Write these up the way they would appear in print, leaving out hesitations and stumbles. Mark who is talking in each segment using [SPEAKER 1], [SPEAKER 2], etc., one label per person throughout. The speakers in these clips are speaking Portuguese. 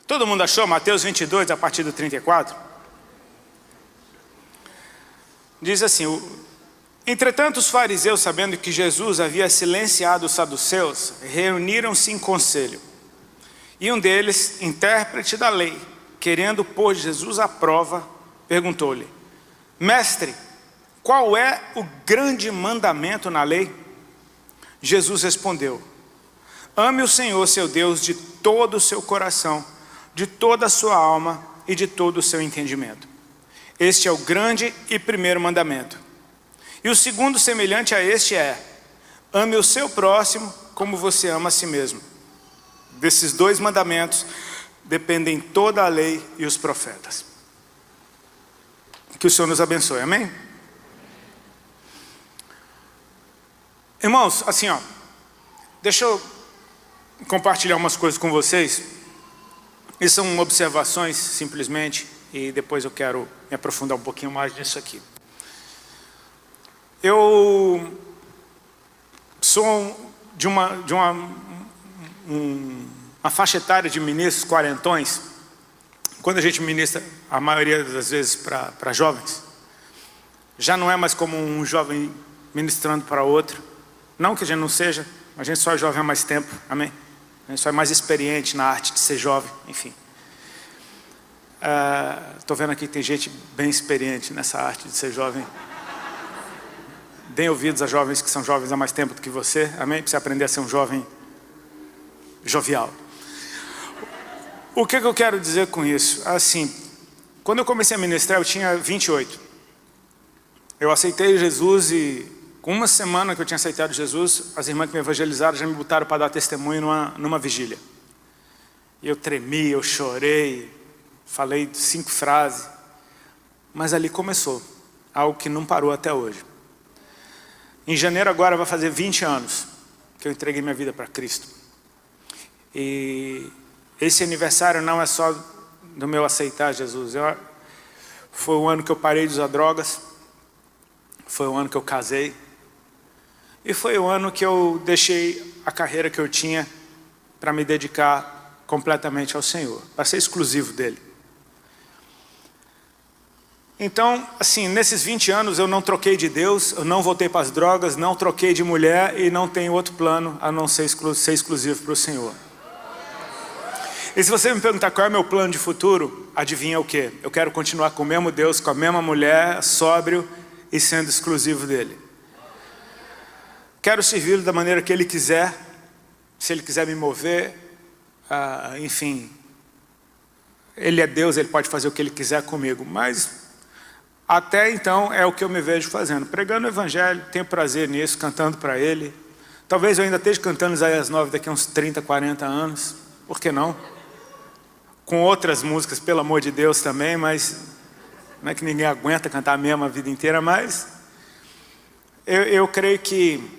[SPEAKER 1] Todo mundo achou? Mateus 22, a partir do 34. Diz assim: entretanto os fariseus, sabendo que Jesus havia silenciado os saduceus, reuniram-se em conselho. E um deles, intérprete da lei, querendo pôr Jesus à prova, perguntou-lhe: Mestre, qual é o grande mandamento na lei? Jesus respondeu: ame o Senhor seu Deus de todo o seu coração, de toda a sua alma e de todo o seu entendimento. Este é o grande e primeiro mandamento. E o segundo, semelhante a este, é: ame o seu próximo como você ama a si mesmo. Desses dois mandamentos dependem toda a lei e os profetas. Que o Senhor nos abençoe, amém? Irmãos, assim ó, deixa eu compartilhar umas coisas com vocês. E são observações simplesmente, e depois eu quero me aprofundar um pouquinho mais nisso aqui. Eu sou de uma faixa etária de ministros quarentões. Quando a gente ministra, a maioria das vezes para jovens, já não é mais como um jovem ministrando para outro. Não que a gente não seja, a gente só é jovem há mais tempo, amém? A gente só é mais experiente na arte de ser jovem, enfim. Estou vendo aqui que tem gente bem experiente nessa arte de ser jovem. Deem ouvidos a jovens que são jovens há mais tempo do que você, amém? Para você aprender a ser um jovem jovial. O que eu quero dizer com isso? Assim, quando eu comecei a ministrar, eu tinha 28. Eu aceitei Jesus e com uma semana que eu tinha aceitado Jesus, as irmãs que me evangelizaram já me botaram para dar testemunho numa vigília. E eu tremi, eu chorei, falei 5 frases, mas ali começou algo que não parou até hoje. Em janeiro agora vai fazer 20 anos que eu entreguei minha vida para Cristo. E esse aniversário não é só do meu aceitar Jesus. Foi o ano que eu parei de usar drogas, foi o ano que eu casei, e foi o ano que eu deixei a carreira que eu tinha para me dedicar completamente ao Senhor, para ser exclusivo dele. Então, assim, nesses 20 anos eu não troquei de Deus, eu não voltei para as drogas, não troquei de mulher e não tenho outro plano a não ser exclusivo para o Senhor. E se você me perguntar qual é o meu plano de futuro, adivinha o quê? Eu quero continuar com o mesmo Deus, com a mesma mulher, sóbrio e sendo exclusivo dele. Quero servi-lo da maneira que ele quiser, se ele quiser me mover, enfim. Ele é Deus, ele pode fazer o que ele quiser comigo, mas até então é o que eu me vejo fazendo, pregando o evangelho, tenho prazer nisso, cantando para ele. Talvez eu ainda esteja cantando Isaías 9 daqui a uns 30, 40 anos, por que não? Com outras músicas, pelo amor de Deus também, mas não é que ninguém aguenta cantar a mesma a vida inteira, mas eu creio que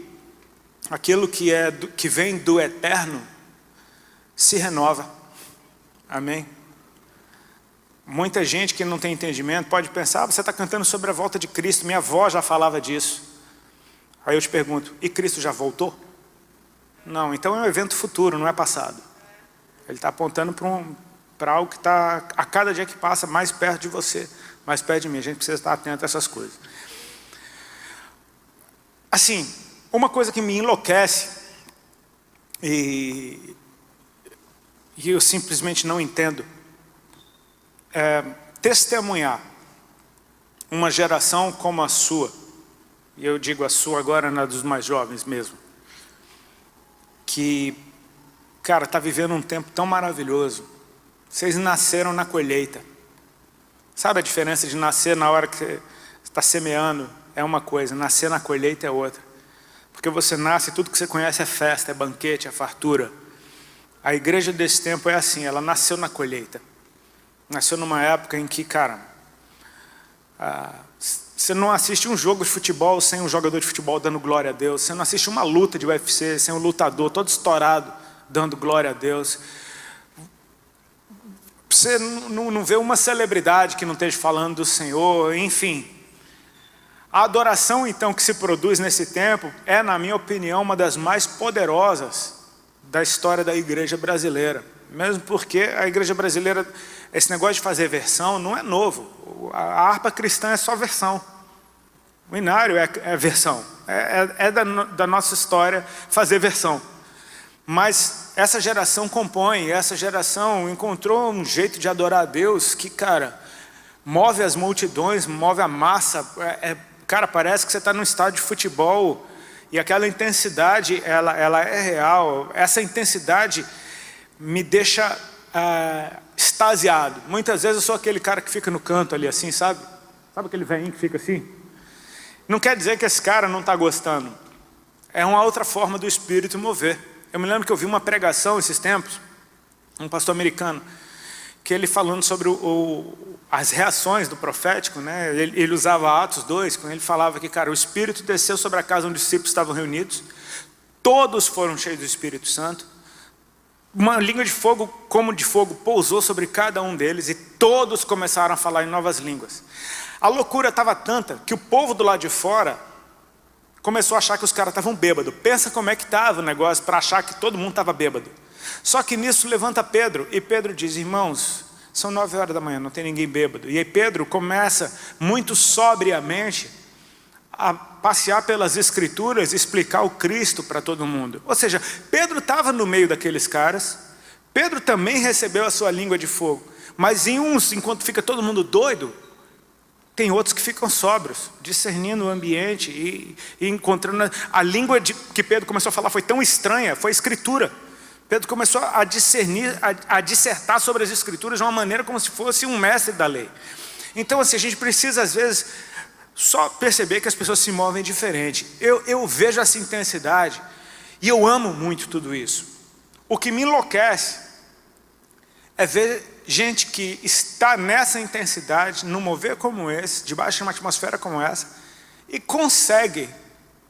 [SPEAKER 1] aquilo que vem do eterno se renova, amém? Muita gente que não tem entendimento pode pensar: você está cantando sobre a volta de Cristo, minha avó já falava disso. Aí eu te pergunto: e Cristo já voltou? Não, então é um evento futuro, não é passado. Ele está apontando para algo que está a cada dia que passa mais perto de você, mais perto de mim. A gente precisa estar atento a essas coisas. Assim, uma coisa que me enlouquece e eu simplesmente não entendo é testemunhar uma geração como a sua, e eu digo a sua agora, na dos mais jovens mesmo, que, cara, está vivendo um tempo tão maravilhoso. Vocês nasceram na colheita. Sabe a diferença de nascer na hora que você está semeando? É uma coisa, nascer na colheita é outra. Porque você nasce, tudo que você conhece é festa, é banquete, é fartura. A igreja desse tempo é assim, ela nasceu na colheita. Nasceu numa época em que, cara, você não assiste um jogo de futebol sem um jogador de futebol dando glória a Deus. Você não assiste uma luta de UFC sem um lutador todo estourado dando glória a Deus. Você não vê uma celebridade que não esteja falando do Senhor, enfim. A adoração, então, que se produz nesse tempo é, na minha opinião, uma das mais poderosas da história da igreja brasileira. Mesmo porque a igreja brasileira, esse negócio de fazer versão não é novo. A harpa cristã é só versão. O inário é versão. É da nossa história fazer versão. Mas essa geração compõe, essa geração encontrou um jeito de adorar a Deus que, cara, move as multidões, move a massa. Cara, parece que você está num estádio de futebol e aquela intensidade, ela é real. Essa intensidade me deixa extasiado. Muitas vezes eu sou aquele cara que fica no canto ali assim, sabe? Sabe aquele velhinho que fica assim? Não quer dizer que esse cara não está gostando. É uma outra forma do Espírito mover. Eu me lembro que eu vi uma pregação esses tempos, um pastor americano, que ele falando sobre as reações do profético, né? Ele usava Atos 2, quando ele falava que, cara, o Espírito desceu sobre a casa onde os discípulos estavam reunidos, todos foram cheios do Espírito Santo, uma língua de fogo, como de fogo, pousou sobre cada um deles e todos começaram a falar em novas línguas. A loucura estava tanta que o povo do lado de fora começou a achar que os caras estavam bêbados. Pensa como é que estava o negócio para achar que todo mundo estava bêbado. Só que nisso levanta Pedro, e Pedro diz, irmãos, são 9 horas da manhã, não tem ninguém bêbado. E aí Pedro começa muito sobriamente a passear pelas escrituras e explicar o Cristo para todo mundo. Ou seja, Pedro estava no meio daqueles caras, Pedro também recebeu a sua língua de fogo, mas em uns, enquanto fica todo mundo doido, tem outros que ficam sóbrios, discernindo o ambiente e encontrando a língua que Pedro começou a falar foi tão estranha, foi a escritura. Pedro começou a discernir, a dissertar sobre as escrituras de uma maneira como se fosse um mestre da lei. Então assim, a gente precisa às vezes só perceber que as pessoas se movem diferente. Eu vejo essa intensidade e eu amo muito tudo isso. O que me enlouquece é ver gente que está nessa intensidade, num mover como esse, debaixo de uma atmosfera como essa, e consegue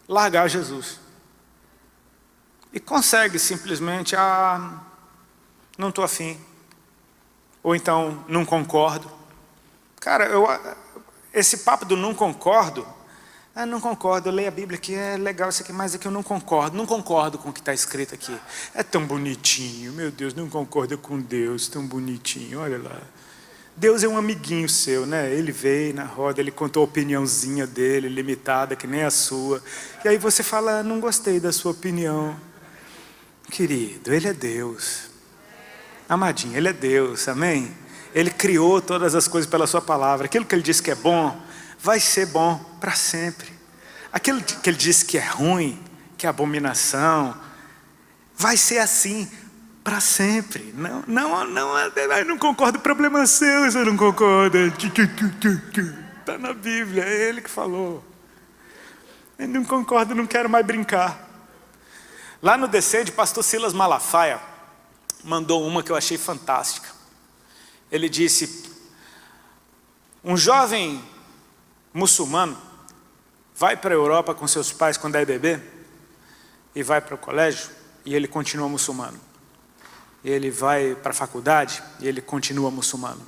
[SPEAKER 1] largar Jesus. E consegue simplesmente, não estou afim. Ou então, não concordo. Cara, esse papo do não concordo, não concordo, eu leio a Bíblia aqui, é legal isso aqui, mas aqui eu não concordo com o que está escrito aqui. É tão bonitinho, meu Deus, não concorda com Deus, tão bonitinho, olha lá. Deus é um amiguinho seu, né? Ele veio na roda, ele contou a opiniãozinha dele, limitada, que nem a sua. E aí você fala, não gostei da sua opinião. Querido, Ele é Deus. Amadinho, Ele é Deus, amém? Ele criou todas as coisas pela sua palavra. Aquilo que Ele disse que é bom, vai ser bom para sempre. Aquilo que Ele disse que é ruim, que é abominação, vai ser assim para sempre. Não concordo, problema seu, você não concorda. Está na Bíblia, é Ele que falou. Eu não concordo, não quero mais brincar. Lá no Descende, pastor Silas Malafaia mandou uma que eu achei fantástica. Ele disse, um jovem muçulmano vai para a Europa com seus pais quando é bebê e vai para o colégio e ele continua muçulmano. Ele vai para a faculdade e ele continua muçulmano.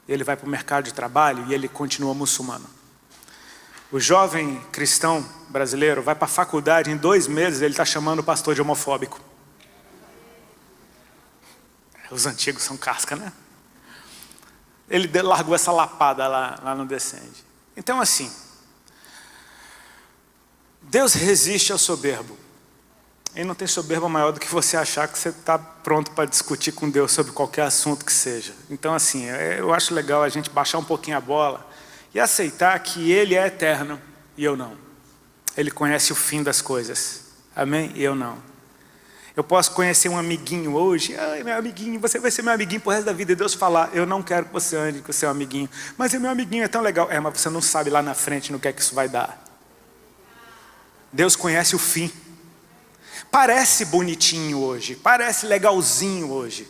[SPEAKER 1] Ele vai para o mercado de trabalho e ele continua muçulmano. O jovem cristão brasileiro vai para a faculdade, em 2 meses ele está chamando o pastor de homofóbico. Os antigos são casca, né? Ele largou essa lapada lá no Descende. Então assim, Deus resiste ao soberbo. E não tem soberba maior do que você achar que você está pronto para discutir com Deus sobre qualquer assunto que seja. Então assim, eu acho legal a gente baixar um pouquinho a bola e aceitar que Ele é eterno e eu não. Ele conhece o fim das coisas, amém? E eu não. Eu posso conhecer um amiguinho hoje, meu amiguinho, você vai ser meu amiguinho pro resto da vida, e Deus falar, eu não quero que você ande com o seu amiguinho, mas o meu amiguinho é tão legal, mas você não sabe lá na frente no que é que isso vai dar. Deus conhece o fim. Parece bonitinho hoje, parece legalzinho hoje,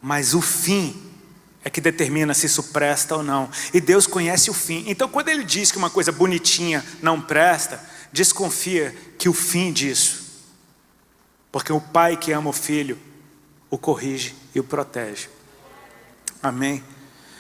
[SPEAKER 1] mas o fim é que determina se isso presta ou não. E Deus conhece o fim. Então quando Ele diz que uma coisa bonitinha não presta, desconfia que o fim disso. Porque o pai que ama o filho, o corrige e o protege. Amém?